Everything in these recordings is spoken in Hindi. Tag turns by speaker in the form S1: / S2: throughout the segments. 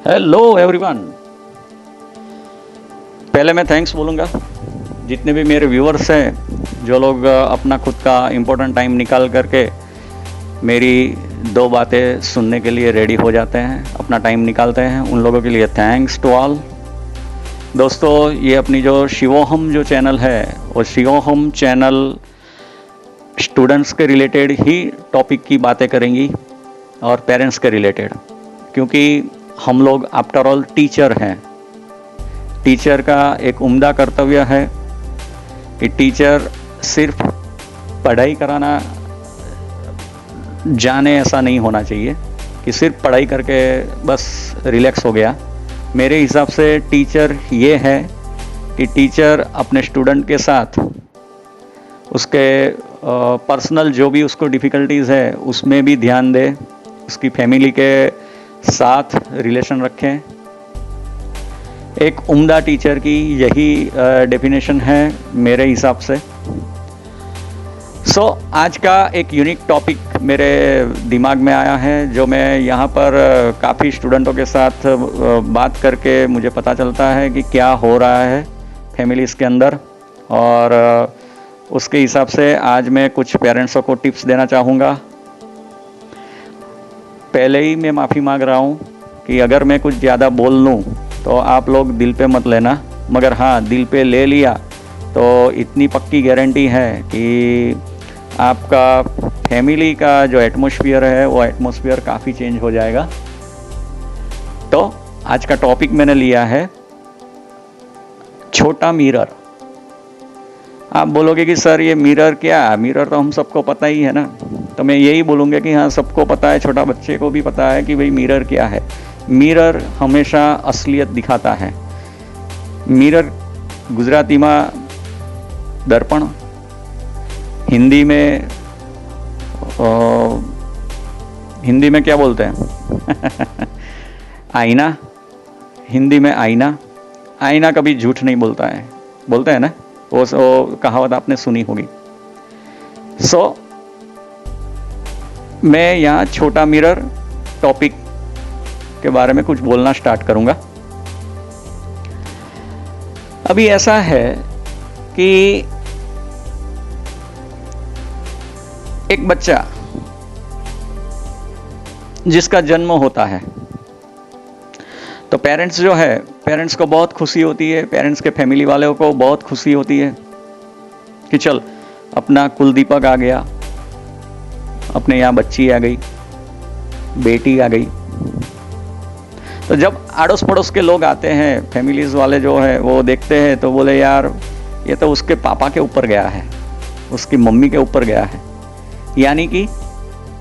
S1: Hello everyone. पहले मैं थैंक्स बोलूँगा जितने भी मेरे व्यूअर्स हैं, जो लोग अपना खुद का इम्पोर्टेंट टाइम निकाल करके मेरी दो बातें सुनने के लिए रेडी हो जाते हैं, अपना टाइम निकालते हैं, उन लोगों के लिए थैंक्स टू ऑल। दोस्तों, ये अपनी जो शिवोहम जो चैनल है, वो शिवोहम चैनल स्टूडेंट्स के रिलेटेड ही टॉपिक की बातें करेंगी और पेरेंट्स के रिलेटेड, क्योंकि हम लोग आफ्टर ऑल टीचर हैं। टीचर का एक उम्दा कर्तव्य है कि टीचर सिर्फ पढ़ाई कराना जाने, ऐसा नहीं होना चाहिए कि सिर्फ पढ़ाई करके बस रिलैक्स हो गया। मेरे हिसाब से टीचर ये है कि टीचर अपने स्टूडेंट के साथ उसके पर्सनल जो भी उसको डिफ़िकल्टीज़ है उसमें भी ध्यान दे, उसकी फैमिली के साथ रिलेशन रखें। एक उम्दा टीचर की यही डेफिनेशन है मेरे हिसाब से। आज का एक यूनिक टॉपिक मेरे दिमाग में आया है, जो मैं यहाँ पर काफ़ी स्टूडेंटों के साथ बात करके मुझे पता चलता है कि क्या हो रहा है फैमिलीज़ के अंदर, और उसके हिसाब से आज मैं कुछ पेरेंट्सों को टिप्स देना चाहूँगा। पहले ही मैं माफ़ी मांग रहा हूँ कि अगर मैं कुछ ज़्यादा बोल लूँ तो आप लोग दिल पे मत लेना, मगर हाँ, दिल पे ले लिया तो इतनी पक्की गारंटी है कि आपका फैमिली का जो एटमॉस्फेयर है वो एटमॉस्फेयर काफ़ी चेंज हो जाएगा। तो आज का टॉपिक मैंने लिया है छोटा मिरर। आप बोलोगे कि सर ये मिरर क्या? मिरर तो हम सबको पता ही है ना। तो मैं यही बोलूँगा कि हाँ, सबको पता है, छोटा बच्चे को भी पता है कि भाई मिरर क्या है। मिरर हमेशा असलियत दिखाता है। मिरर गुजराती में दर्पण, हिंदी में क्या बोलते हैं? आईना। हिंदी में आईना। आईना कभी झूठ नहीं बोलता है, बोलते हैं ना, वो कहावत आपने सुनी होगी। मैं यहाँ छोटा मिरर टॉपिक के बारे में कुछ बोलना स्टार्ट करूँगा। अभी ऐसा है कि एक बच्चा जिसका जन्म होता है तो पेरेंट्स जो है, पेरेंट्स को बहुत खुशी होती है, पेरेंट्स के फैमिली वालों को बहुत खुशी होती है कि चल अपना कुलदीपक आ गया, अपने यहाँ बच्ची आ गई, बेटी आ गई। तो जब आड़ोस पड़ोस के लोग आते हैं, फैमिलीज़ वाले जो है वो देखते हैं तो बोले यार ये तो उसके पापा के ऊपर गया है, उसकी मम्मी के ऊपर गया है, यानी कि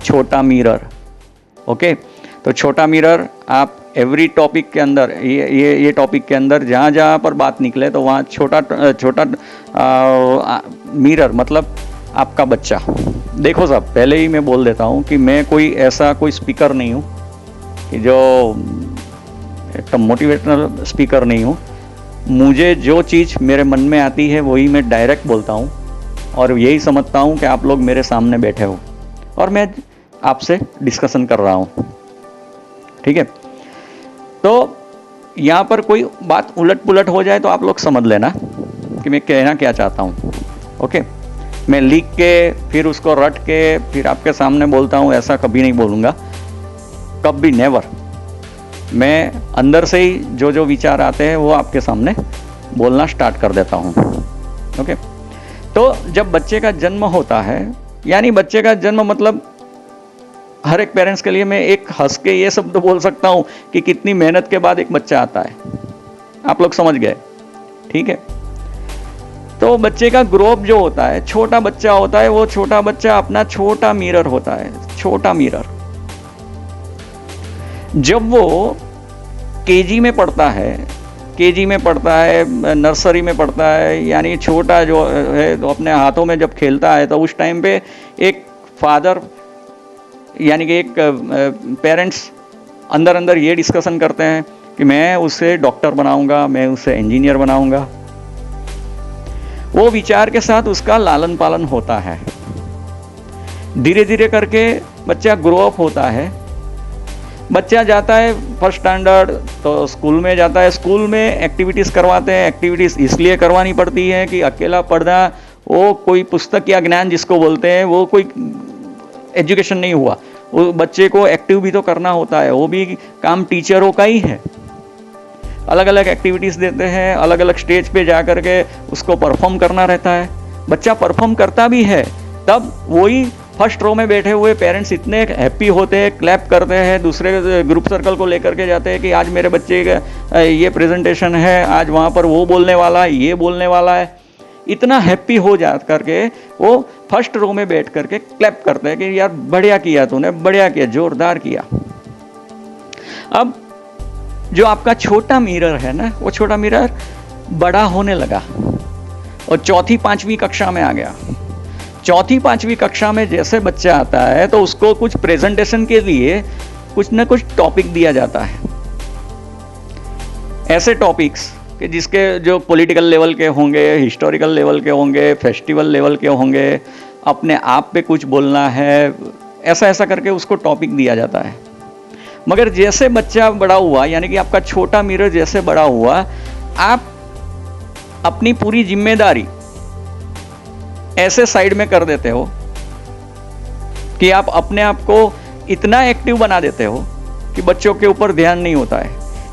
S1: छोटा मिरर। ओके, तो छोटा मिरर आप एवरी टॉपिक के अंदर, ये टॉपिक के अंदर जहाँ जहाँ पर बात निकले तो वहाँ छोटा मिरर मतलब आपका बच्चा। देखो साहब, पहले ही मैं बोल देता हूँ कि मैं कोई स्पीकर नहीं हूँ, कि जो एक मोटिवेशनल स्पीकर नहीं हूँ। मुझे जो चीज़ मेरे मन में आती है वही मैं डायरेक्ट बोलता हूँ, और यही समझता हूँ कि आप लोग मेरे सामने बैठे हो और मैं आपसे डिस्कशन कर रहा हूँ। ठीक है, तो यहाँ पर कोई बात उलट पुलट हो जाए तो आप लोग समझ लेना कि मैं कहना क्या चाहता हूँ। ओके, मैं लिख के फिर उसको रट के फिर आपके सामने बोलता हूँ, ऐसा कभी नहीं बोलूँगा, कभी नेवर। मैं अंदर से ही जो विचार आते हैं वो आपके सामने बोलना स्टार्ट कर देता हूँ। ओके, तो जब बच्चे का जन्म होता है, यानी बच्चे का जन्म मतलब हर एक पेरेंट्स के लिए मैं एक हंस के ये शब्द बोल सकता हूँ कि कितनी मेहनत के बाद एक बच्चा आता है। आप लोग समझ गए? ठीक है, तो बच्चे का ग्रोअप जो होता है, छोटा बच्चा होता है, वो छोटा बच्चा अपना छोटा मिरर होता है। छोटा मिरर जब वो केजी में पढ़ता है, नर्सरी में पढ़ता है, यानी छोटा जो है तो अपने हाथों में जब खेलता है, तो उस टाइम पे एक फादर यानी कि एक पेरेंट्स अंदर ये डिस्कशन करते हैं कि मैं उसे डॉक्टर बनाऊंगा, मैं उसे इंजीनियर बनाऊंगा। वो विचार के साथ उसका लालन पालन होता है। धीरे धीरे करके बच्चा ग्रो अप होता है। बच्चा जाता है फर्स्ट स्टैंडर्ड, तो स्कूल में जाता है, स्कूल में एक्टिविटीज़ करवाते हैं। एक्टिविटीज़ इसलिए करवानी पड़ती है कि अकेला पढ़ना, वो कोई पुस्तक या ज्ञान जिसको बोलते हैं, वो कोई एजुकेशन नहीं हुआ। वो बच्चे को एक्टिव भी तो करना होता है, वो भी काम टीचरों का ही है। अलग अलग एक्टिविटीज़ देते हैं, अलग अलग स्टेज पे जा कर के उसको परफॉर्म करना रहता है। बच्चा परफॉर्म करता भी है, तब वही फर्स्ट रो में बैठे हुए पेरेंट्स इतने हैप्पी होते हैं, क्लैप करते हैं, दूसरे ग्रुप सर्कल को लेकर के जाते हैं कि आज मेरे बच्चे का ये प्रेजेंटेशन है, आज वहाँ पर वो बोलने वाला है, ये बोलने वाला है। इतना हैप्पी हो जा करके वो फर्स्ट रो में बैठ करके क्लैप करते हैं कि यार बढ़िया किया तूने, बढ़िया किया, जोरदार किया। अब जो आपका छोटा मिरर है ना, वो छोटा मिरर बड़ा होने लगा और चौथी पांचवी कक्षा में आ गया। चौथी पांचवी कक्षा में जैसे बच्चा आता है तो उसको कुछ प्रेजेंटेशन के लिए कुछ ना कुछ टॉपिक दिया जाता है। ऐसे टॉपिक्स कि जिसके जो पॉलिटिकल लेवल के होंगे, हिस्टोरिकल लेवल के होंगे, फेस्टिवल लेवल के होंगे, अपने आप पे कुछ बोलना है, ऐसा ऐसा करके उसको टॉपिक दिया जाता है। मगर जैसे बच्चा बड़ा हुआ, यानी कि आपका छोटा मिरर जैसे बड़ा हुआ, आप अपनी पूरी जिम्मेदारी ऐसे साइड में कर देते हो कि आप अपने आप को इतना एक्टिव बना देते हो कि बच्चों के ऊपर ध्यान नहीं होता है।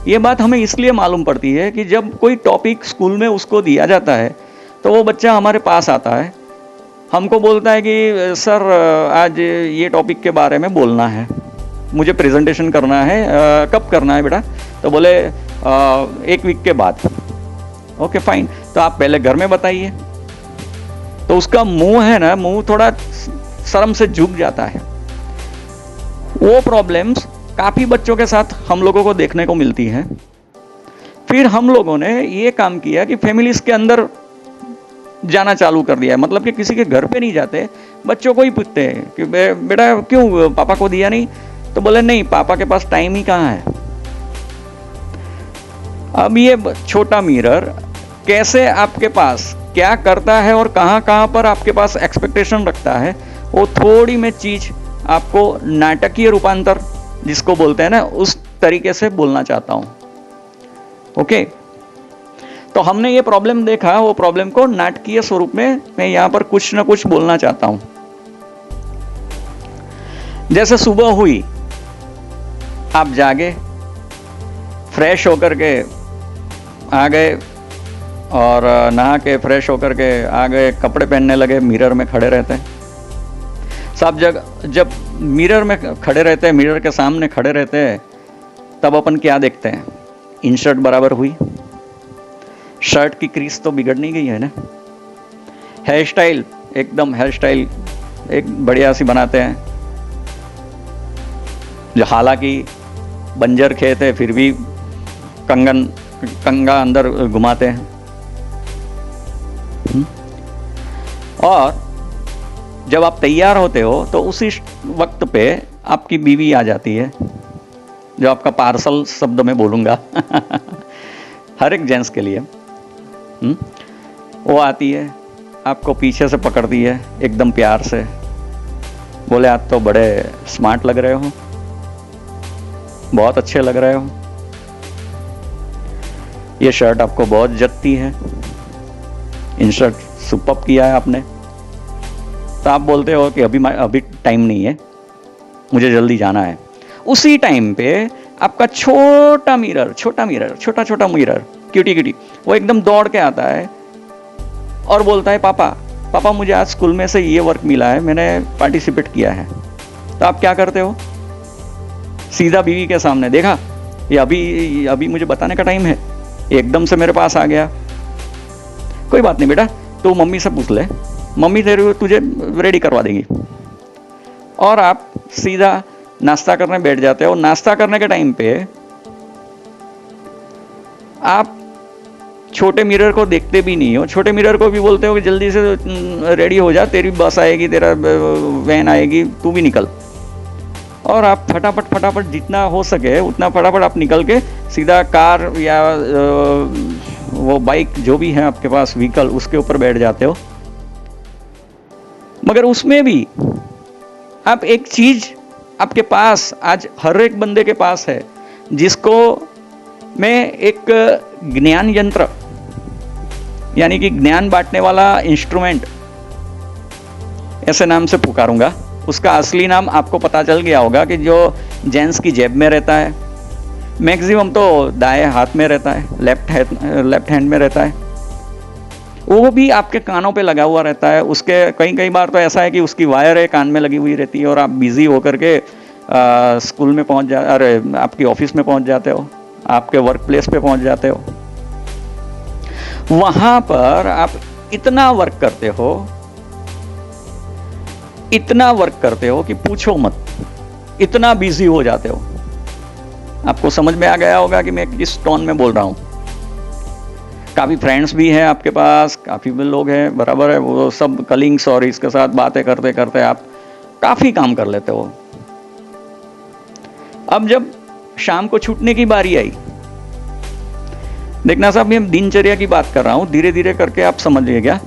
S1: ये बात हमें इसलिए मालूम पड़ती है कि जब कोई टॉपिक स्कूल में उसको दिया जाता है तो वो बच्चा हमारे पास आता है, हमको बोलता है कि सर आज ये टॉपिक के बारे में बोलना है, मुझे प्रेजेंटेशन करना है। कब करना है बेटा? तो बोले 1 वीक के बाद। ओके फाइन, तो आप पहले घर में बताइए। तो उसका मुंह है ना, मुंह थोड़ा शर्म से झुक जाता है। वो प्रॉब्लम्स काफ़ी बच्चों के साथ हम लोगों को देखने को मिलती है। फिर हम लोगों ने ये काम किया कि फैमिलीज के अंदर जाना चालू कर दिया है। मतलब कि किसी के घर पे नहीं जाते, बच्चों को ही पूछते हैं कि बेटा क्यों पापा को दिया नहीं? तो बोले नहीं, पापा के पास टाइम ही कहाँ है। अब ये छोटा मिरर कैसे आपके पास क्या करता है और कहाँ कहाँ पर आपके पास एक्सपेक्टेशन रखता है, वो थोड़ी मैं चीज़ आपको नाटकीय रूपांतर जिसको बोलते हैं ना, उस तरीके से बोलना चाहता हूँ। ओके, तो हमने ये प्रॉब्लम देखा, वो प्रॉब्लम को नाटकीय स्वरूप में मैं यहाँ पर कुछ ना कुछ बोलना चाहता हूँ। जैसे सुबह हुई, आप जागे, फ्रेश होकर के आ गए और नहा के फ्रेश होकर के आ गए, कपड़े पहनने लगे, मिरर में खड़े रहते हैं। सब जगह जब मिरर में खड़े रहते हैं, मिरर के सामने खड़े रहते हैं, तब अपन क्या देखते हैं? इनशर्ट बराबर हुई, शर्ट की क्रीज तो बिगड़ नहीं गई है ना, हेयर स्टाइल एकदम, हेयर स्टाइल एक बढ़िया सी बनाते हैं, जो हालांकि बंजर खेत है फिर भी कंगा अंदर घुमाते हैं। और जब आप तैयार होते हो तो उसी वक्त पे आपकी बीवी आ जाती है, जो आपका पार्सल शब्द में बोलूँगा हर एक जेंट्स के लिए। वो आती है, आपको पीछे से पकड़ती है एकदम प्यार से, बोले आप तो बड़े स्मार्ट लग रहे हो, बहुत अच्छे लग रहे हो, ये शर्ट आपको बहुत जचती है, इन शर्ट सुपर्ब किया है आपने। तो आप बोलते हो कि अभी टाइम नहीं है, मुझे जल्दी जाना है। उसी टाइम पे आपका छोटा मिरर, छोटा मिरर, क्यूटी, वो एकदम दौड़ के आता है और बोलता है पापा मुझे आज स्कूल में से ये वर्क मिला है, मैंने पार्टिसिपेट किया है। तो आप क्या करते हो? सीधा बीवी के सामने, देखा ये अभी मुझे बताने का टाइम है, एकदम से मेरे पास आ गया। कोई बात नहीं बेटा, तो मम्मी से पूछ ले, मम्मी तुझे रेडी करवा देंगी। और आप सीधा नाश्ता करने बैठ जाते हो। नाश्ता करने के टाइम पे आप छोटे मिरर को देखते भी नहीं हो, छोटे मिरर को भी बोलते हो कि जल्दी से रेडी हो जा, तेरी बस आएगी, तेरा वैन आएगी, तू भी निकल। और आप फटाफट जितना हो सके उतना फटाफट आप निकल के सीधा कार या वो बाइक जो भी है आपके पास व्हीकल, उसके ऊपर बैठ जाते हो। मगर उसमें भी आप एक चीज आपके पास आज हर एक बंदे के पास है, जिसको मैं एक ज्ञान यंत्र यानी कि ज्ञान बांटने वाला इंस्ट्रूमेंट ऐसे नाम से पुकारूंगा। उसका असली नाम आपको पता चल गया होगा कि जो जेंट्स की जेब में रहता है, मैक्सिमम तो दाएं हाथ में रहता है, लेफ्ट हैंड में रहता है, वो भी आपके कानों पे लगा हुआ रहता है। उसके कई बार तो ऐसा है कि उसकी वायर है कान में लगी हुई रहती है और आप बिजी होकर के स्कूल में पहुंच अरे आपकी ऑफिस में पहुंच जाते हो, आपके वर्क प्लेस पे पहुंच जाते हो। वहां पर आप इतना वर्क करते हो कि पूछो मत, इतना बिजी हो जाते हो। आपको समझ में आ गया होगा कि मैं किस टोन में बोल रहा हूं। काफ़ी फ्रेंड्स भी हैं आपके पास, काफ़ी भी लोग हैं, बराबर है, वो सब कलिंग्स और इसके साथ बातें करते करते आप काफ़ी काम कर लेते हो। अब जब शाम को छूटने की बारी आई, देखना साहब मैं दिनचर्या की बात कर रहा हूं, धीरे धीरे करके आप समझिएगा।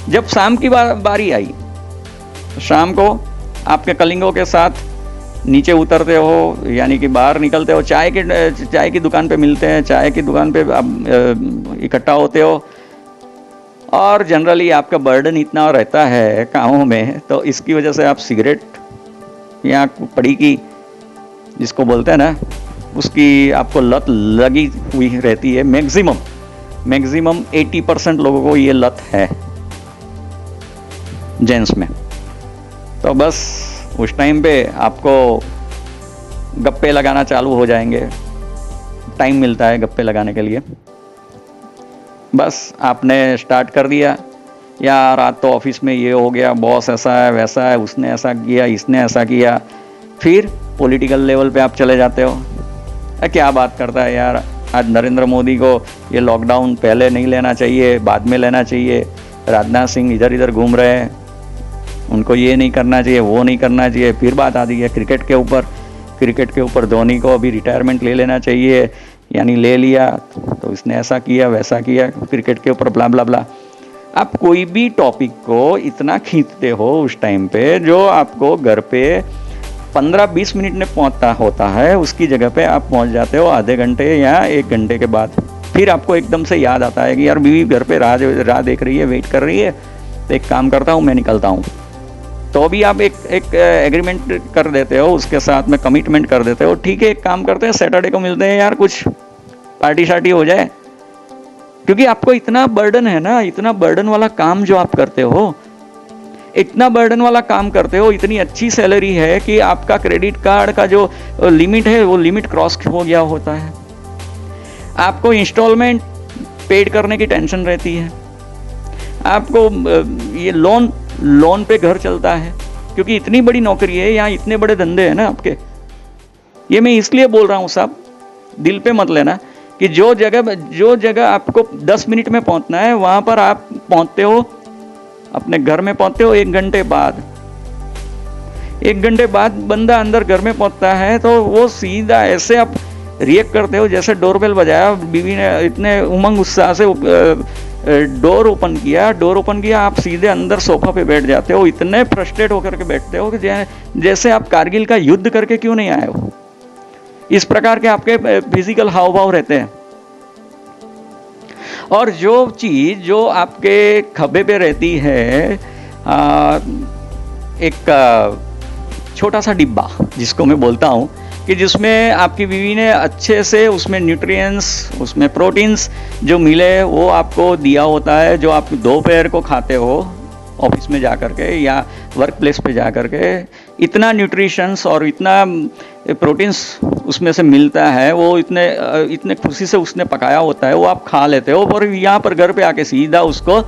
S1: जब शाम की बारी आई, शाम को आपके कलिंगों के साथ नीचे उतरते हो, यानी कि बाहर निकलते हो, चाय की दुकान पे मिलते हैं, चाय की दुकान पे आप इकट्ठा होते हो। और जनरली आपका बर्डन इतना रहता है कामों में, तो इसकी वजह से आप सिगरेट या पड़ी की जिसको बोलते हैं ना, उसकी आपको लत लगी हुई रहती है। मैक्सिमम 80% लोगों को ये लत है जेंट्स में। तो बस उस टाइम पे आपको गप्पे लगाना चालू हो जाएंगे, टाइम मिलता है गप्पे लगाने के लिए। बस आपने स्टार्ट कर दिया, यार आज तो ऑफिस में ये हो गया, बॉस ऐसा है वैसा है, उसने ऐसा किया, इसने ऐसा किया। फिर पॉलिटिकल लेवल पे आप चले जाते हो, क्या बात करता है यार, आज नरेंद्र मोदी को ये लॉकडाउन पहले नहीं लेना चाहिए, बाद में लेना चाहिए। राजनाथ सिंह इधर इधर घूम रहे हैं, उनको ये नहीं करना चाहिए, वो नहीं करना चाहिए। फिर बात आती है क्रिकेट के ऊपर धोनी को अभी रिटायरमेंट ले लेना चाहिए, यानी ले लिया तो इसने ऐसा किया वैसा किया, क्रिकेट के ऊपर ब्ला ब्ला ब्ला। आप कोई भी टॉपिक को इतना खींचते हो उस टाइम पे, जो आपको घर पे 15-20 मिनट में पहुंचता होता है, उसकी जगह पे आप पहुंच जाते हो आधे घंटे या 1 घंटे के बाद। फिर आपको एकदम से याद आता है कि यार बीवी घर पे राह देख रही है, वेट कर रही है, तो एक काम करता हूँ, मैं निकलता हूँ। तो भी आप एक एग्रीमेंट कर देते हो, उसके साथ में कमिटमेंट कर देते हो, ठीक है एक काम करते हैं, सैटरडे को मिलते हैं यार, कुछ पार्टी शार्टी हो जाए। क्योंकि आपको इतना बर्डन है ना, इतना बर्डन वाला काम जो आप करते हो, इतना बर्डन वाला काम करते हो, इतनी अच्छी सैलरी है कि आपका क्रेडिट कार्ड का जो लिमिट है वो लिमिट क्रॉस हो गया होता है। आपको इंस्टॉलमेंट पेड करने की टेंशन रहती है, आपको ये लोन पे घर चलता है, क्योंकि इतनी बड़ी नौकरी है, यहाँ इतने बड़े धंधे हैं ना आपके। ये मैं इसलिए बोल रहा हूँ साहब, दिल पे मत लेना कि जो जगह आपको 10 मिनट में पहुंचना है, वहां पर आप पहुंचते हो, अपने घर में पहुंचते हो 1 घंटे बाद। 1 घंटे बाद बंदा अंदर घर में पहुंचता है तो वो सीधा ऐसे आप रिएक्ट करते हो जैसे डोरबेल बजाया, बीवी ने इतने उमंग उत्साह से डोर ओपन किया, आप सीधे अंदर सोफा पे बैठ जाते हो, इतने फ्रस्ट्रेट होकर के बैठते हो कि जैसे आप कारगिल का युद्ध करके क्यों नहीं आए हो। इस प्रकार के आपके फिजिकल हाव भाव रहते हैं। और जो चीज जो आपके खभे पे रहती है, एक छोटा सा डिब्बा जिसको मैं बोलता हूँ, कि जिसमें आपकी बीवी ने अच्छे से उसमें न्यूट्रिएंट्स, उसमें प्रोटीन्स जो मिले वो आपको दिया होता है, जो आप दोपहर को खाते हो ऑफिस में जा कर के या वर्क प्लेस पे जा कर के, इतना न्यूट्रिशंस और इतना प्रोटीन्स उसमें से मिलता है, वो इतने खुशी से उसने पकाया होता है, वो आप खा लेते हो। और यहाँ पर घर पे आके सीधा उसको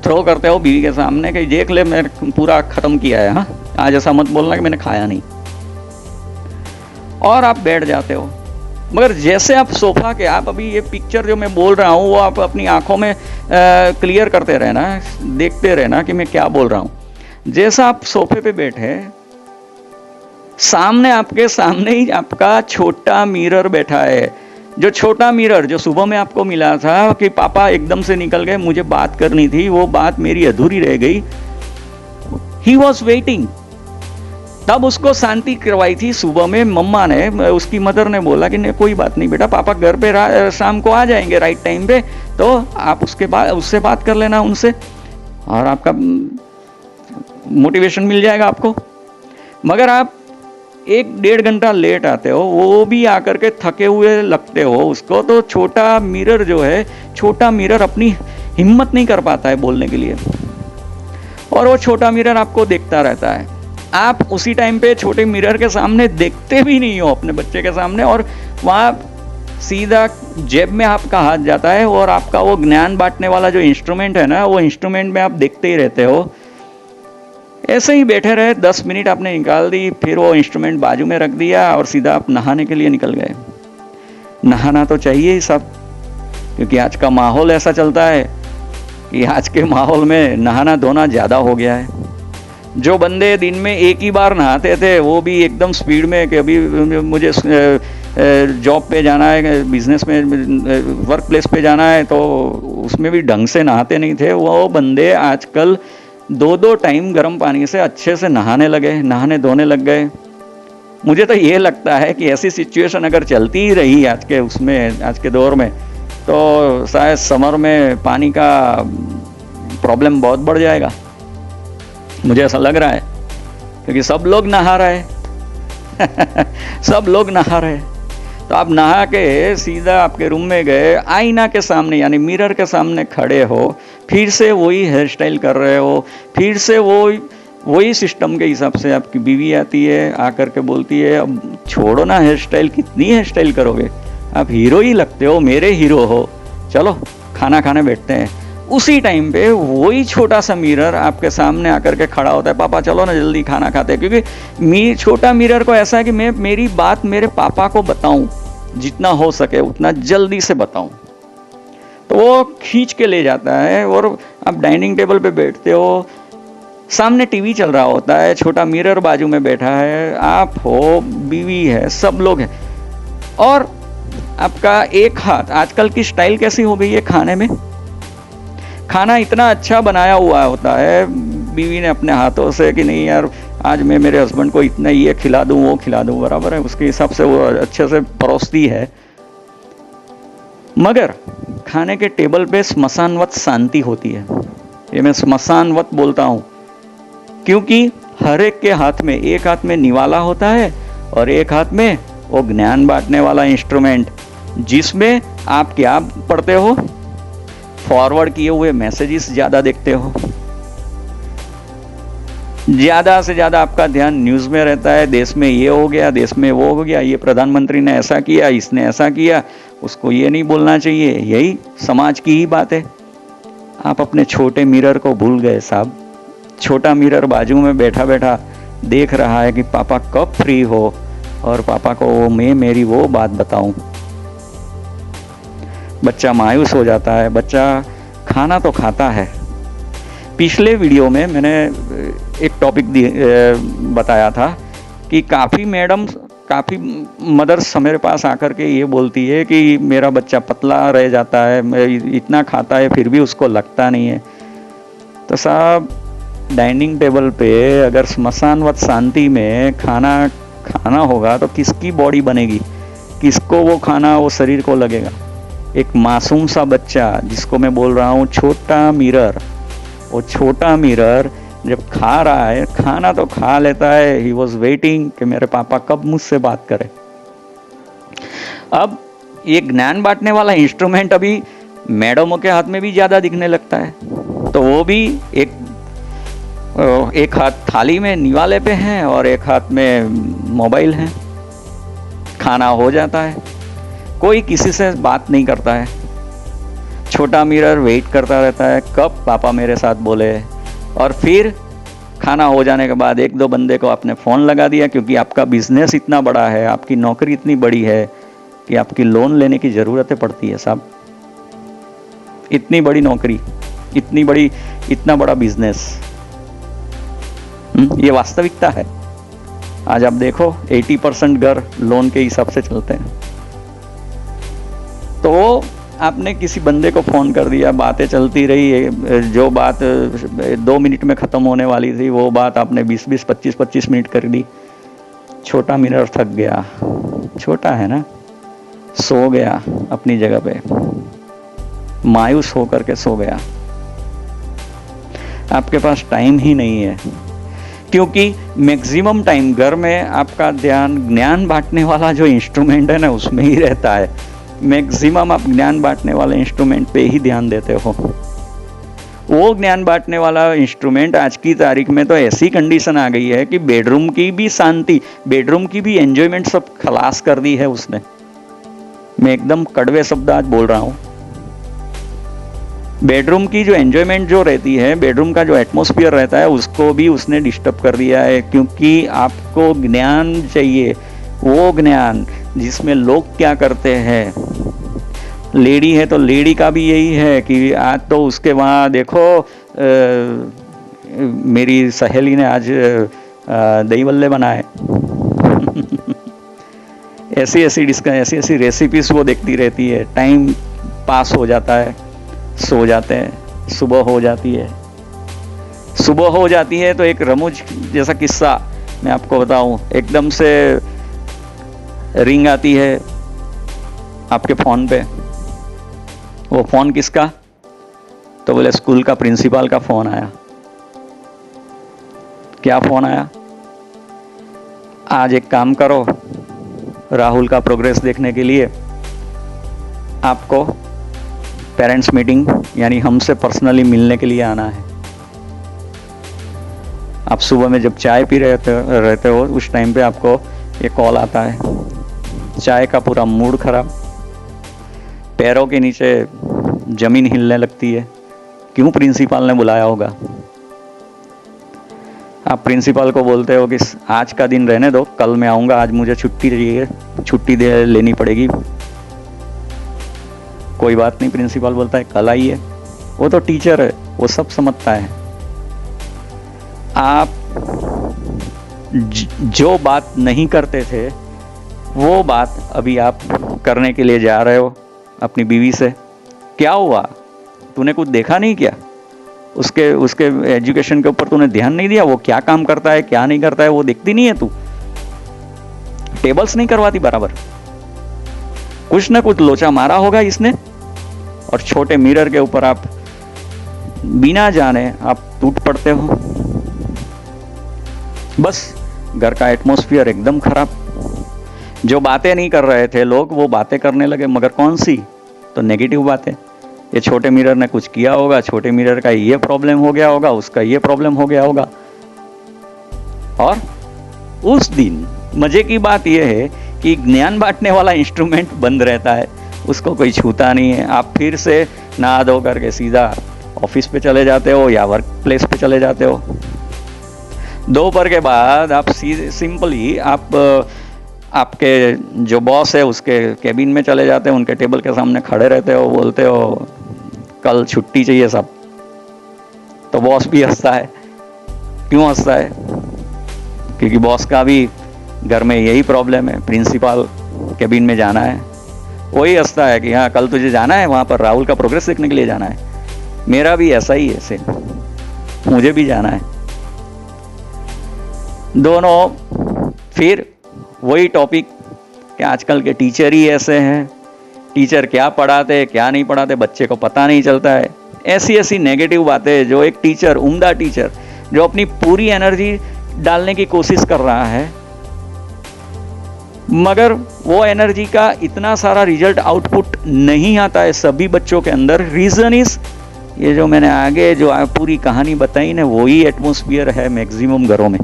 S1: थ्रो करते हो बीवी के सामने कि देख ले मैंने पूरा ख़त्म किया है, हाँ आज ऐसा मत बोलना कि मैंने खाया नहीं। और आप बैठ जाते हो। मगर जैसे आप सोफा के, आप अभी ये पिक्चर जो मैं बोल रहा हूँ वो आप अपनी आंखों में क्लियर करते रहना, देखते रहना कि मैं क्या बोल रहा हूँ। जैसा आप सोफे पे बैठे, आपके सामने ही आपका छोटा मिरर बैठा है। जो छोटा मिरर जो सुबह में आपको मिला था कि पापा एकदम से निकल गए, मुझे बात करनी थी, वो बात मेरी अधूरी रह गई। ही वॉज वेटिंग, तब उसको शांति करवाई थी सुबह में मम्मा ने, उसकी मदर ने बोला कि नहीं कोई बात नहीं बेटा, पापा घर पे शाम को आ जाएंगे राइट टाइम पे, तो आप उसके बाद उससे बात कर लेना उनसे और आपका मोटिवेशन मिल जाएगा आपको। मगर आप 1-1.5 घंटा लेट आते हो, वो भी आकर के थके हुए लगते हो उसको, तो छोटा मिरर जो है, छोटा मिरर अपनी हिम्मत नहीं कर पाता है बोलने के लिए, और वो छोटा मिरर आपको देखता रहता है। आप उसी टाइम पे छोटे मिरर के सामने देखते भी नहीं हो अपने बच्चे के सामने, और वहाँ सीधा जेब में आपका हाथ जाता है और आपका वो ज्ञान बांटने वाला जो इंस्ट्रूमेंट है ना, वो इंस्ट्रूमेंट में आप देखते ही रहते हो। ऐसे ही बैठे रहे, 10 मिनट आपने निकाल दी, फिर वो इंस्ट्रूमेंट बाजू में रख दिया और सीधा आप नहाने के लिए निकल गए। नहाना तो चाहिए ही सब, क्योंकि आज का माहौल ऐसा चलता है कि आज के माहौल में नहाना धोना ज़्यादा हो गया है। जो बंदे दिन में एक ही बार नहाते थे वो भी एकदम स्पीड में कि अभी मुझे जॉब पे जाना है, बिजनेस में वर्क प्लेस पे जाना है, तो उसमें भी ढंग से नहाते नहीं थे, वो बंदे आजकल 2-2 टाइम गर्म पानी से अच्छे से नहाने लगे, नहाने धोने लग गए। मुझे तो ये लगता है कि ऐसी सिचुएशन अगर चलती ही रही आज के दौर में, तो शायद समर में पानी का प्रॉब्लम बहुत बढ़ जाएगा, मुझे ऐसा लग रहा है, क्योंकि सब लोग नहा रहे हैं सब लोग नहा रहे हैं। तो आप नहा के सीधा आपके रूम में गए, आईना के सामने यानी मिरर के सामने खड़े हो, फिर से वही हेयर स्टाइल कर रहे हो, फिर से वही सिस्टम के हिसाब से आपकी बीवी आती है, आकर के बोलती है अब छोड़ो ना हेयर स्टाइल, कितनी हेयर स्टाइल करोगे, आप हीरो ही लगते हो, मेरे हीरो हो, चलो खाना खाने बैठते हैं। उसी टाइम पे वही छोटा सा मिरर आपके सामने आकर के खड़ा होता है, पापा चलो ना जल्दी खाना खाते हैं, क्योंकि छोटा मिरर को ऐसा है कि मैं मेरी बात मेरे पापा को बताऊं, जितना हो सके उतना जल्दी से बताऊं, तो वो खींच के ले जाता है। और आप डाइनिंग टेबल पे बैठते हो, सामने टीवी चल रहा होता है, छोटा मिरर बाजू में बैठा है, आप हो, बीवी है, सब लोग हैं, और आपका एक हाथ, आजकल की स्टाइल कैसी हो गई है खाने में, खाना इतना अच्छा बनाया हुआ होता है बीवी ने अपने हाथों से कि नहीं यार आज मैं मेरे हस्बैंड को इतना ये खिला दूँ वो खिला दूँ, बराबर है, उसके हिसाब से वो अच्छे से परोसती है। मगर खाने के टेबल पे स्मशानवत शांति होती है, ये मैं स्मशानवत बोलता हूँ, क्योंकि हर एक के हाथ में, एक हाथ में निवाला होता है और एक हाथ में वो ज्ञान बांटने वाला इंस्ट्रूमेंट, जिसमें आप क्या पढ़ते हो, फॉरवर्ड किए हुए मैसेजेस ज़्यादा देखते हो, ज़्यादा से ज़्यादा आपका ध्यान न्यूज़ में रहता है, देश में ये हो गया, देश में वो हो गया, ये प्रधानमंत्री ने ऐसा किया, इसने ऐसा किया, उसको ये नहीं बोलना चाहिए, यही समाज की ही बात है। आप अपने छोटे मिरर को भूल गए साहब। छोटा मिरर बाजू में बैठा बैठा देख रहा है कि पापा कब फ्री हो और पापा को मैं मेरी वो बात बताऊं। बच्चा मायूस हो जाता है, बच्चा खाना तो खाता है। पिछले वीडियो में मैंने एक टॉपिक बताया था कि काफ़ी मदर्स मेरे पास आकर के ये बोलती है कि मेरा बच्चा पतला रह जाता है, इतना खाता है फिर भी उसको लगता नहीं है। तो साहब डाइनिंग टेबल पे अगर स्मशानवत शांति में खाना होगा तो किसकी बॉडी बनेगी, किसको वो खाना वो शरीर को लगेगा। एक मासूम सा बच्चा जिसको मैं बोल रहा हूँ छोटा मिरर, वो छोटा मिरर जब खा रहा है, खाना तो खा लेता है, ही वॉज वेटिंग कि मेरे पापा कब मुझसे बात करें। अब ये ज्ञान बांटने वाला इंस्ट्रूमेंट अभी मैडमों के हाथ में भी ज़्यादा दिखने लगता है, तो वो भी एक हाथ थाली में निवाले पे हैं और एक हाथ में मोबाइल है, खाना हो जाता है, कोई किसी से बात नहीं करता है। छोटा मिरर वेट करता रहता है कब पापा मेरे साथ बोले, और फिर खाना हो जाने के बाद 1-2 बंदे को आपने फ़ोन लगा दिया, क्योंकि आपका बिजनेस इतना बड़ा है, आपकी नौकरी इतनी बड़ी है कि आपकी लोन लेने की ज़रूरतें पड़ती है साहब। इतनी बड़ी नौकरी, इतना बड़ा बिजनेस, ये वास्तविकता है। आज आप देखो 80% घर लोन के हिसाब से चलते हैं। तो आपने किसी बंदे को फ़ोन कर दिया, बातें चलती रही, जो बात 2 मिनट में ख़त्म होने वाली थी वो बात आपने 20-20, 25-25 मिनट कर दी। छोटा मिरर थक गया, छोटा है ना, सो गया अपनी जगह पे, मायूस होकर के सो गया। आपके पास टाइम ही नहीं है, क्योंकि मैक्सिमम टाइम घर में आपका ध्यान ज्ञान बांटने वाला जो इंस्ट्रूमेंट है ना उसमें ही रहता है। मैक्सिमम आप ज्ञान बांटने वाले इंस्ट्रूमेंट पे ही ध्यान देते हो। वो ज्ञान बांटने वाला इंस्ट्रूमेंट आज की तारीख में तो ऐसी कंडीशन आ गई है कि बेडरूम की भी शांति, बेडरूम की भी एंजॉयमेंट सब खलास कर दी है उसने। मैं एकदम कड़वे शब्द आज बोल रहा हूँ। बेडरूम की जो एंजॉयमेंट जो रहती है, बेडरूम का जो एटमॉस्फेयर रहता है, उसको भी उसने डिस्टर्ब कर दिया है। क्योंकि आपको ज्ञान चाहिए, वो ज्ञान जिसमें लोग क्या करते हैं। लेडी है तो लेडी का भी यही है कि आज तो उसके वहाँ देखो मेरी सहेली ने आज दही बल्ले बनाए। ऐसी ऐसी रेसिपीज वो देखती रहती है, टाइम पास हो जाता है, सो जाते हैं, सुबह हो जाती है। सुबह हो जाती है तो एक रमूज जैसा किस्सा मैं आपको बताऊं, एकदम से रिंग आती है आपके फ़ोन पे। वो फ़ोन किसका? तो बोले स्कूल का प्रिंसिपल का फ़ोन आया। क्या फ़ोन आया? आज एक काम करो, राहुल का प्रोग्रेस देखने के लिए आपको पेरेंट्स मीटिंग यानी हमसे पर्सनली मिलने के लिए आना है। आप सुबह में जब चाय पी रहते हो उस टाइम पे आपको ये कॉल आता है। चाय का पूरा मूड खराब, पैरों के नीचे जमीन हिलने लगती है। क्यों? प्रिंसिपल ने बुलाया होगा। आप प्रिंसिपल को बोलते हो कि आज का दिन रहने दो, कल मैं आऊँगा, आज मुझे छुट्टी चाहिए, छुट्टी दे लेनी पड़ेगी। कोई बात नहीं, प्रिंसिपल बोलता है कल आइए। वो तो टीचर है, वो सब समझता है। आप जो बात नहीं करते थे वो बात अभी आप करने के लिए जा रहे हो अपनी बीवी से। क्या हुआ? तूने कुछ देखा नहीं क्या? उसके एजुकेशन के ऊपर तूने ध्यान नहीं दिया? वो क्या काम करता है, क्या नहीं करता है, वो देखती नहीं है तू? टेबल्स नहीं करवाती बराबर? कुछ ना कुछ लोचा मारा होगा इसने, और छोटे मिरर के ऊपर आप बिना जाने आप टूट पड़ते हो। बस घर का एटमॉस्फेयर एकदम खराब। जो बातें नहीं कर रहे थे लोग वो बातें करने लगे, मगर कौन सी? तो नेगेटिव बातें। ये छोटे मिरर ने कुछ किया होगा, छोटे मिरर का ये प्रॉब्लम हो गया होगा, उसका ये प्रॉब्लम हो गया होगा। और उस दिन मजे की बात यह है कि ज्ञान बांटने वाला इंस्ट्रूमेंट बंद रहता है, उसको कोई छूता नहीं है। आप फिर से नहा धो करके सीधा ऑफिस पे चले जाते हो या वर्क प्लेस पे चले जाते हो। दोपहर के बाद आप सिंपली आपके जो बॉस है उसके कैबिन में चले जाते हो, उनके टेबल के सामने खड़े रहते हो, बोलते हो कल छुट्टी चाहिए सब। तो बॉस भी हंसता है। क्यों हंसता है? क्योंकि बॉस का भी घर में यही प्रॉब्लम है, प्रिंसिपल कैबिन में जाना है। वही हंसता है कि हाँ कल तुझे जाना है वहाँ पर राहुल का प्रोग्रेस देखने के लिए जाना है। मेरा भी ऐसा ही है सेम, मुझे भी जाना है। दोनों फिर वही टॉपिक कि आजकल के टीचर ही ऐसे हैं, टीचर क्या पढ़ाते क्या नहीं पढ़ाते बच्चे को पता नहीं चलता है। ऐसी ऐसी नेगेटिव बातें जो एक टीचर, उम्दा टीचर जो अपनी पूरी एनर्जी डालने की कोशिश कर रहा है, मगर वो एनर्जी का इतना सारा रिजल्ट आउटपुट नहीं आता है सभी बच्चों के अंदर। रीज़न इज ये जो मैंने आगे जो पूरी कहानी बताई ना, वही एटमॉस्फेयर है मैक्सिमम घरों में।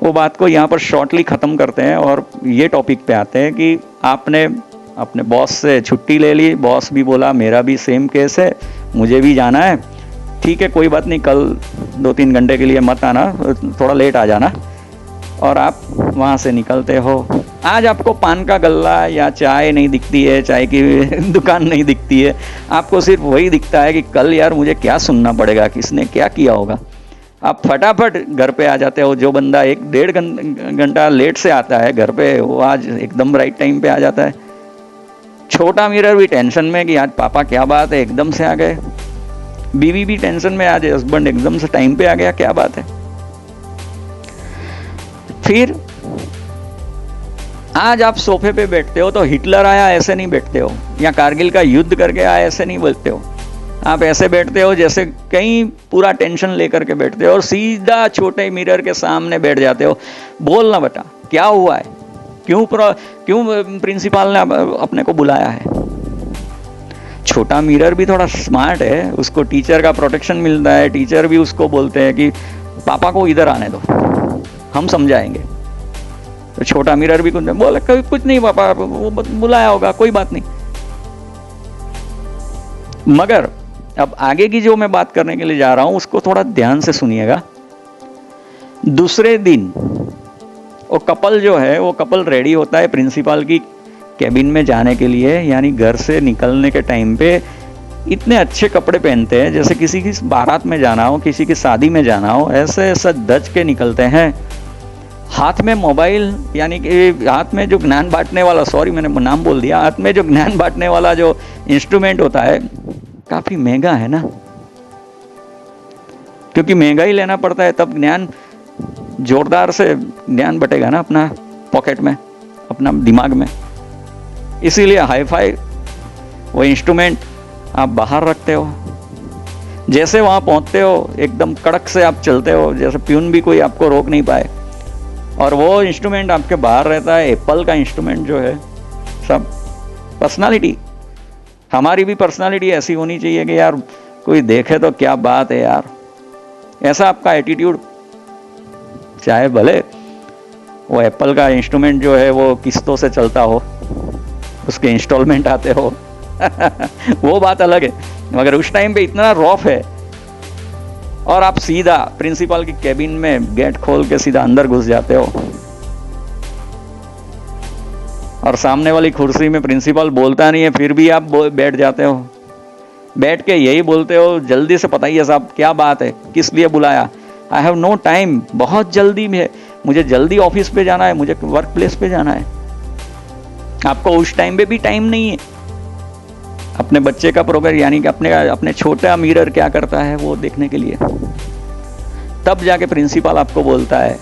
S1: वो बात को यहाँ पर शॉर्टली ख़त्म करते हैं और ये टॉपिक पे आते हैं कि आपने अपने बॉस से छुट्टी ले ली, बॉस भी बोला मेरा भी सेम केस है, मुझे भी जाना है। ठीक है कोई बात नहीं, कल 2-3 घंटे के लिए मत आना, थोड़ा लेट आ जाना। और आप वहाँ से निकलते हो। आज आपको पान का गल्ला या चाय नहीं दिखती है, चाय की दुकान नहीं दिखती है, आपको सिर्फ वही दिखता है कि कल यार मुझे क्या सुनना पड़ेगा, किसने क्या किया होगा। आप फटाफट घर पे आ जाते हो। जो बंदा 1-1.5 घंटा लेट से आता है घर पे, वो आज एकदम राइट टाइम पे आ जाता है। छोटा मिरर भी टेंशन में कि आज पापा क्या बात है एकदम से आ गए, बीवी भी टेंशन में आज हस्बैंड एकदम से टाइम पे आ गया क्या बात है। फिर आज आप सोफे पे बैठते हो तो हिटलर आया ऐसे नहीं बैठते हो, या कारगिल का युद्ध करके आया ऐसे नहीं बोलते हो। आप ऐसे बैठते हो जैसे कहीं पूरा टेंशन लेकर के बैठते हो और सीधा छोटे मिरर के सामने बैठ जाते हो। बोलना बेटा क्या हुआ है, क्यों प्रिंसिपल ने अपने को बुलाया है। छोटा मिरर भी थोड़ा स्मार्ट है, उसको टीचर का प्रोटेक्शन मिलता है, टीचर भी उसको बोलते हैं कि पापा को इधर आने दो, हम समझाएंगे। तो छोटा मिरर भी कुछ बोले कुछ नहीं पापा, वो बुलाया होगा कोई बात नहीं। मगर अब आगे की जो मैं बात करने के लिए जा रहा हूं उसको थोड़ा ध्यान से सुनिएगा। दूसरे दिन वो कपल जो है, वो कपल रेडी होता है प्रिंसिपल की कैबिन में जाने के लिए, यानी घर से निकलने के टाइम पे इतने अच्छे कपड़े पहनते हैं जैसे किसी की बारात में जाना हो, किसी की शादी में जाना हो, ऐसे ऐसे दज के निकलते हैं। हाथ में मोबाइल, यानी कि हाथ में जो ज्ञान बांटने वाला, सॉरी मैंने नाम बोल दिया, हाथ में जो ज्ञान बांटने वाला जो इंस्ट्रूमेंट होता है काफी महंगा है ना, क्योंकि महंगा ही लेना पड़ता है, तब ज्ञान जोरदार से ज्ञान बटेगा ना अपना पॉकेट में, अपना दिमाग में। इसीलिए हाई फाई वो इंस्ट्रूमेंट आप बाहर रखते हो। जैसे वहां पहुंचते हो एकदम कड़क से आप चलते हो, जैसे प्यून भी कोई आपको रोक नहीं पाए, और वो इंस्ट्रूमेंट आपके बाहर रहता है। एप्पल का इंस्ट्रूमेंट जो है, सब पर्सनालिटी, हमारी भी पर्सनालिटी ऐसी होनी चाहिए कि यार कोई देखे तो क्या बात है यार, ऐसा आपका एटीट्यूड। चाहे भले वो एप्पल का इंस्ट्रूमेंट जो है वो किस्तों से चलता हो, उसके इंस्टॉलमेंट आते हो वो बात अलग है, मगर उस टाइम पे इतना रॉफ है और आप सीधा प्रिंसिपल की कैबिन में गेट खोल के सीधा अंदर घुस जाते हो, और सामने वाली कुर्सी में प्रिंसिपल बोलता नहीं है फिर भी आप बैठ जाते हो। बैठ के यही बोलते हो, जल्दी से बताइए साहब क्या बात है, किस लिए बुलाया। आई हैव नो टाइम, बहुत जल्दी में है, मुझे जल्दी ऑफिस पे जाना है, मुझे वर्क प्लेस पे जाना है। आपको उस टाइम पे भी टाइम नहीं है अपने बच्चे का प्रोग्रेस, यानी कि अपने छोटा मिरर क्या करता है वो देखने के लिए। तब जाके प्रिंसिपल आपको बोलता है,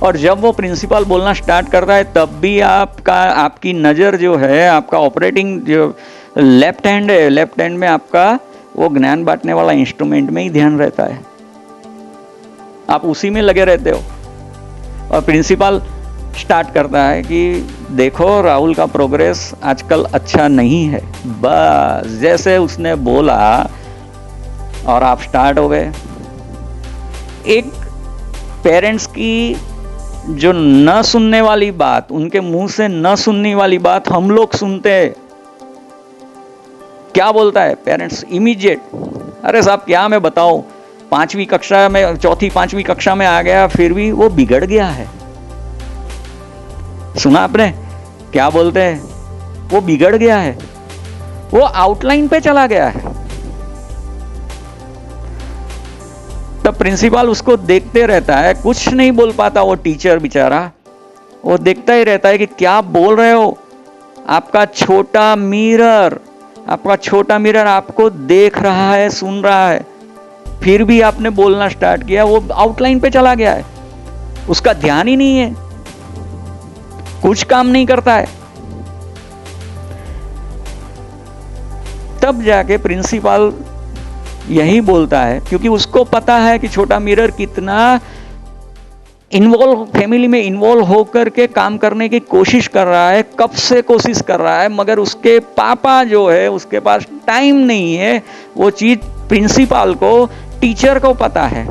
S1: और जब वो प्रिंसिपल बोलना स्टार्ट करता है तब भी आपकी नज़र जो है, आपका ऑपरेटिंग जो लेफ्ट हैंड है, लेफ्ट हैंड में आपका वो ज्ञान बांटने वाला इंस्ट्रूमेंट में ही ध्यान रहता है, आप उसी में लगे रहते हो। और प्रिंसिपल स्टार्ट करता है कि देखो राहुल का प्रोग्रेस आजकल अच्छा नहीं है। बस जैसे उसने बोला और आप स्टार्ट हो गए। एक पेरेंट्स की जो न सुनने वाली बात, उनके मुंह से न सुनने वाली बात हम लोग सुनते हैं। क्या बोलता है पेरेंट्स इमीडिएट, अरे साहब क्या मैं बताऊं, 5वीं कक्षा में, चौथी 5वीं कक्षा में आ गया फिर भी वो बिगड़ गया है। सुना आपने क्या बोलते हैं, वो बिगड़ गया है, वो आउटलाइन पे चला गया है। तब प्रिंसिपल उसको देखते रहता है, कुछ नहीं बोल पाता वो टीचर बेचारा, वो देखता ही रहता है कि क्या बोल रहे हो। आपका छोटा मिरर आपको देख रहा है, सुन रहा है, फिर भी आपने बोलना स्टार्ट किया, वो आउटलाइन पे चला गया है, उसका ध्यान ही नहीं है, कुछ काम नहीं करता है। तब जाके प्रिंसिपल यही बोलता है, क्योंकि उसको पता है कि छोटा मिरर कितना फैमिली में इन्वॉल्व होकर के काम करने की कोशिश कर रहा है, कब से कोशिश कर रहा है, मगर उसके पापा जो है उसके पास टाइम नहीं है। वो चीज प्रिंसिपल को, टीचर को पता है।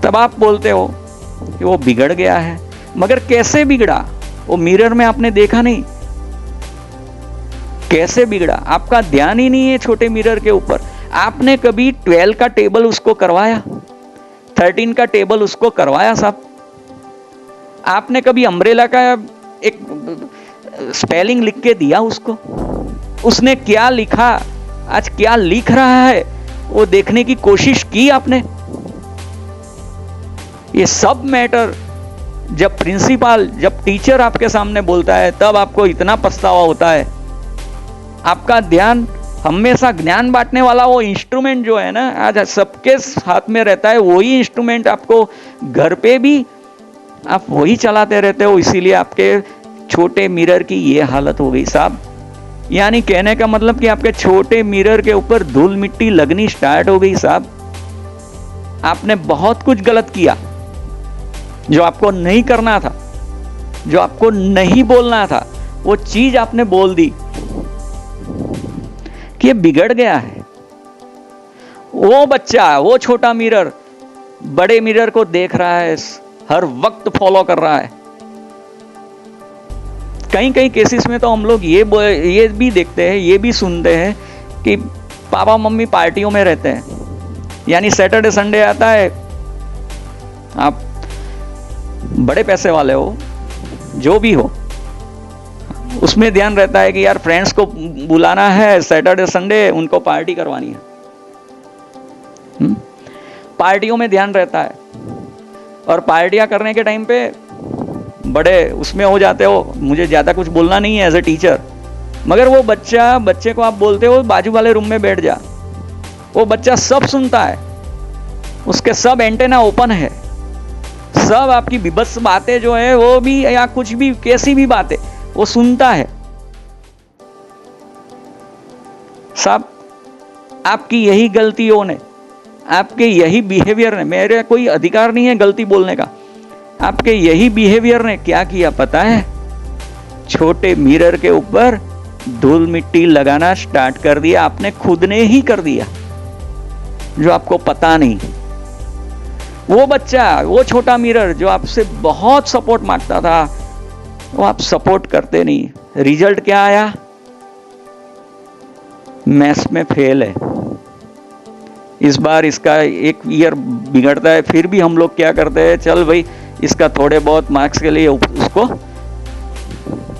S1: तब आप बोलते हो कि वो बिगड़ गया है, मगर कैसे बिगड़ा वो मिरर में आपने देखा नहीं, कैसे बिगड़ा, आपका ध्यान ही नहीं है छोटे मिरर के ऊपर। आपने कभी 12 का टेबल उसको करवाया, 13 का टेबल उसको करवाया साहब? आपने कभी अम्ब्रेला का एक स्पेलिंग लिख के दिया उसको? उसने क्या लिखा, आज क्या लिख रहा है, वो देखने की कोशिश की आपने? ये सब मैटर जब प्रिंसिपल, जब टीचर आपके सामने बोलता है तब आपको इतना पछतावा होता है। आपका ध्यान हमेशा ज्ञान बांटने वाला वो इंस्ट्रूमेंट जो है ना, आज सबके हाथ में रहता है, वही इंस्ट्रूमेंट आपको घर पे भी आप वही चलाते रहते हो, इसीलिए आपके छोटे मिरर की ये हालत हो गई साहब। यानी कहने का मतलब कि आपके छोटे मिरर के ऊपर धूल मिट्टी लगनी स्टार्ट हो गई साहब। आपने बहुत कुछ गलत किया, जो आपको नहीं करना था, जो आपको नहीं बोलना था, वो चीज आपने बोल दी कि ये बिगड़ गया है। वो बच्चा, वो छोटा मिरर बड़े मिरर को देख रहा है, हर वक्त फॉलो कर रहा है। कई कई केसेस में तो हम लोग ये भी देखते हैं, ये भी सुनते हैं कि पापा मम्मी पार्टियों में रहते हैं, यानी सैटरडे संडे आता है, आप बड़े पैसे वाले हो, जो भी हो, उसमें ध्यान रहता है कि यार फ्रेंड्स को बुलाना है सैटरडे संडे, उनको पार्टी करवानी है। पार्टियों में ध्यान रहता है, और पार्टियां करने के टाइम पे बड़े उसमें हो जाते हो। मुझे ज़्यादा कुछ बोलना नहीं है एज ए टीचर, मगर वो बच्चे को आप बोलते हो बाजू वाले रूम में बैठ जा, वो बच्चा सब सुनता है, उसके सब एंटेना ओपन है, सब आपकी विभत्स बातें जो है वो भी, या कुछ भी कैसी भी बातें वो सुनता है। सब आपकी यही गलतियों ने, आपके यही बिहेवियर ने, मेरे कोई अधिकार नहीं है गलती बोलने का, आपके यही बिहेवियर ने क्या किया पता है? छोटे मिरर के ऊपर धूल मिट्टी लगाना स्टार्ट कर दिया, आपने खुद ने ही कर दिया, जो आपको पता नहीं। वो बच्चा, वो छोटा मिरर जो आपसे बहुत सपोर्ट मांगता था, वो आप सपोर्ट करते नहीं, रिजल्ट क्या आया? मैथ्स में फेल है। इस बार इसका एक ईयर बिगड़ता है, फिर भी हम लोग क्या करते हैं, चल भाई इसका थोड़े बहुत मार्क्स के लिए उसको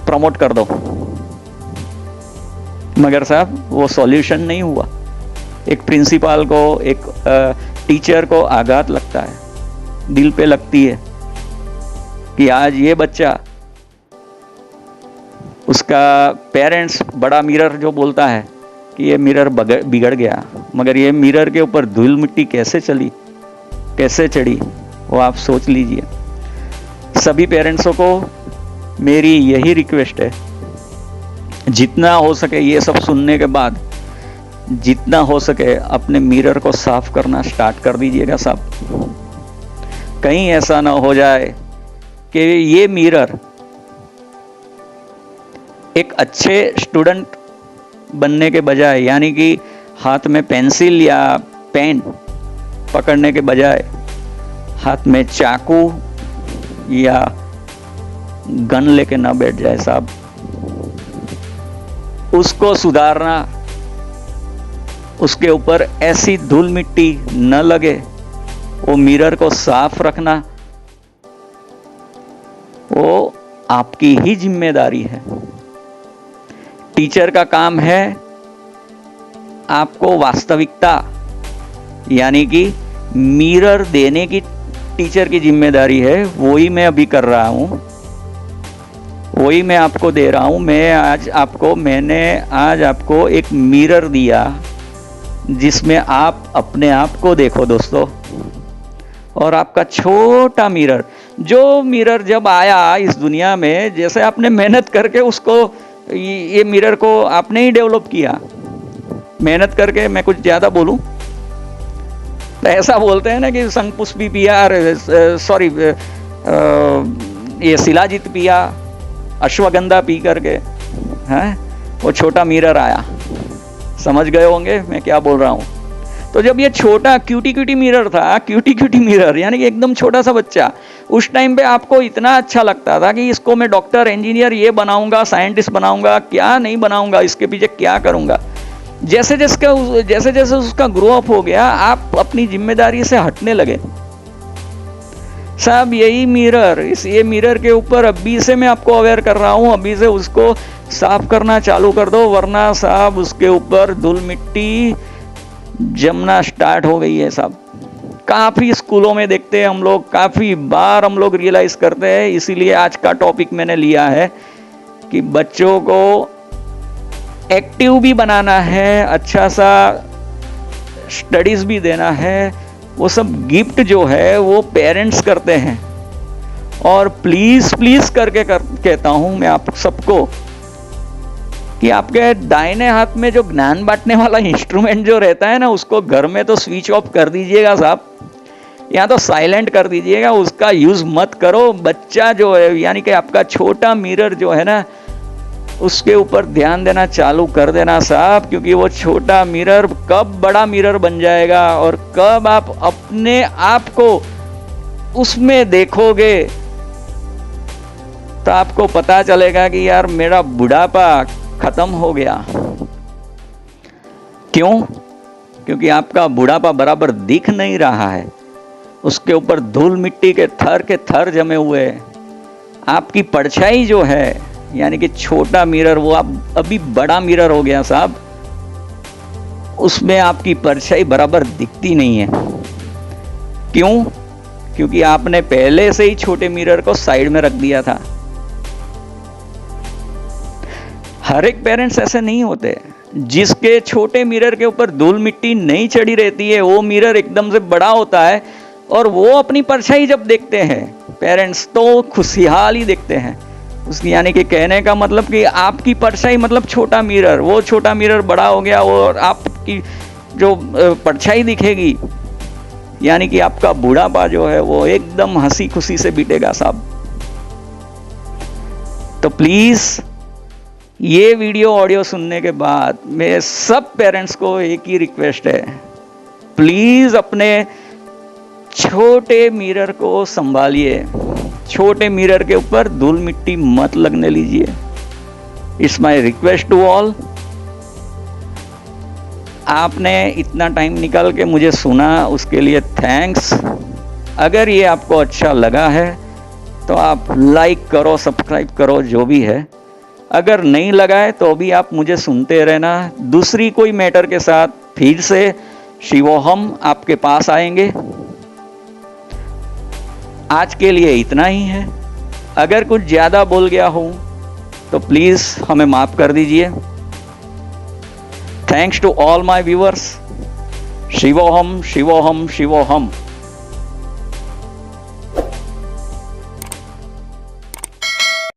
S1: प्रमोट कर दो। मगर साहब वो सॉल्यूशन नहीं हुआ। एक प्रिंसिपल को, एक टीचर को आघात लगता है, दिल पे लगती है कि आज ये बच्चा, उसका पेरेंट्स बड़ा मिरर जो बोलता है कि ये मिरर बिगड़ गया, मगर ये मिरर के ऊपर धूल मिट्टी कैसे चली, कैसे चढ़ी, वो आप सोच लीजिए। सभी पेरेंट्सों को मेरी यही रिक्वेस्ट है, जितना हो सके ये सब सुनने के बाद, जितना हो सके अपने मिरर को साफ करना स्टार्ट कर दीजिएगा साहब। कहीं ऐसा ना हो जाए कि ये मिरर एक अच्छे स्टूडेंट बनने के बजाय, यानी कि हाथ में पेंसिल या पेन पकड़ने के बजाय हाथ में चाकू या गन लेके ना बैठ जाए साहब। उसको सुधारना, उसके ऊपर ऐसी धूल मिट्टी न लगे, वो मिरर को साफ रखना, वो आपकी ही जिम्मेदारी है। टीचर का काम है आपको वास्तविकता, यानी कि मिरर देने की टीचर की जिम्मेदारी है, वही मैं अभी कर रहा हूं, वही मैं आपको दे रहा हूं। मैंने आज आपको एक मिरर दिया जिसमें आप अपने आप को देखो दोस्तों। और आपका छोटा मिरर, जो मिरर जब आया इस दुनिया में, जैसे आपने मेहनत करके उसको, ये मिरर को आपने ही डेवलप किया, मेहनत करके। मैं कुछ ज़्यादा बोलूं तो ऐसा बोलते हैं ना कि शंखपुष्पी पिया, सॉरी ये शिलाजीत पिया, अश्वगंधा पी करके, हैं वो छोटा मिरर आया। समझ गए होंगे मैं क्या बोल रहा हूँ। तो जब ये छोटा क्यूटी मिरर था, क्यूटी मिरर यानी कि एकदम छोटा सा बच्चा, उस टाइम पे आपको इतना अच्छा लगता था कि इसको मैं डॉक्टर, इंजीनियर ये बनाऊंगा, साइंटिस्ट बनाऊंगा, क्या नहीं बनाऊंगा, इसके पीछे क्या करूंगा। जैसे जैसे उसका ग्रो अप हो गया, आप अपनी जिम्मेदारी से हटने लगे साहब। यही मिरर, ये मिरर के ऊपर अभी से मैं आपको अवेयर कर रहा हूँ, अभी से उसको साफ करना चालू कर दो, वरना साहब उसके ऊपर धूल मिट्टी जमना स्टार्ट हो गई है साहब। काफ़ी स्कूलों में देखते हैं हम लोग, काफ़ी बार हम लोग रियलाइज़ करते हैं। इसीलिए आज का टॉपिक मैंने लिया है कि बच्चों को एक्टिव भी बनाना है, अच्छा सा स्टडीज़ भी देना है। वो सब गिफ्ट जो है वो पेरेंट्स करते हैं। और प्लीज़ प्लीज़ करके कहता हूँ मैं आप सबको कि आपके दाहिने हाथ में जो ज्ञान बांटने वाला इंस्ट्रूमेंट जो रहता है ना, उसको घर में तो स्विच ऑफ कर दीजिएगा साहब, या तो साइलेंट कर दीजिएगा, उसका यूज़ मत करो। बच्चा जो है यानी कि आपका छोटा मिरर जो है ना, उसके ऊपर ध्यान देना चालू कर देना साहब, क्योंकि वो छोटा मिरर कब बड़ा मिरर बन जाएगा और कब आप अपने आप को उसमें देखोगे तो आपको पता चलेगा कि यार मेरा बुढ़ापा खत्म हो गया। क्यों? क्योंकि आपका बुढ़ापा बराबर दिख नहीं रहा है, उसके ऊपर धूल मिट्टी के थर जमे हुए हैं। आपकी परछाई जो है यानी कि छोटा मिरर, वो आप अभी बड़ा मिरर हो गया साहब, उसमें आपकी परछाई बराबर दिखती नहीं है। क्यों? क्योंकि आपने पहले से ही छोटे मिरर को साइड में रख दिया था। हर एक पेरेंट्स ऐसे नहीं होते। जिसके छोटे मिरर के ऊपर धूल मिट्टी नहीं चढ़ी रहती है, वो मिरर एकदम से बड़ा होता है और वो अपनी परछाई जब देखते हैं पेरेंट्स तो खुशहाल ही देखते हैं। उसकी यानी कि कहने का मतलब कि आपकी परछाई मतलब छोटा मिरर, वो छोटा मिरर बड़ा हो गया और आपकी जो परछाई दिखेगी यानी कि आपका बुढ़ापा जो है वो एकदम हंसी खुशी से बीतेगा साहब। तो प्लीज़ ये वीडियो ऑडियो सुनने के बाद मेरे सब पेरेंट्स को एक ही रिक्वेस्ट है, प्लीज़ अपने छोटे मिरर को संभालिए, छोटे मिरर के ऊपर धूल मिट्टी मत लगने लीजिए। It's my request to all. आपने इतना टाइम निकाल के मुझे सुना, उसके लिए थैंक्स। अगर ये आपको अच्छा लगा है तो आप लाइक करो, सब्सक्राइब करो, जो भी है। अगर नहीं लगा है तो भी आप मुझे सुनते रहना। दूसरी कोई मैटर के साथ फिर से शिवोहम आपके पास आएंगे। आज के लिए इतना ही है। अगर कुछ ज़्यादा बोल गया हूँ तो प्लीज़ हमें माफ़ कर दीजिए। Thanks to all my viewers. शिवोहम शिवोहम शिवोहम।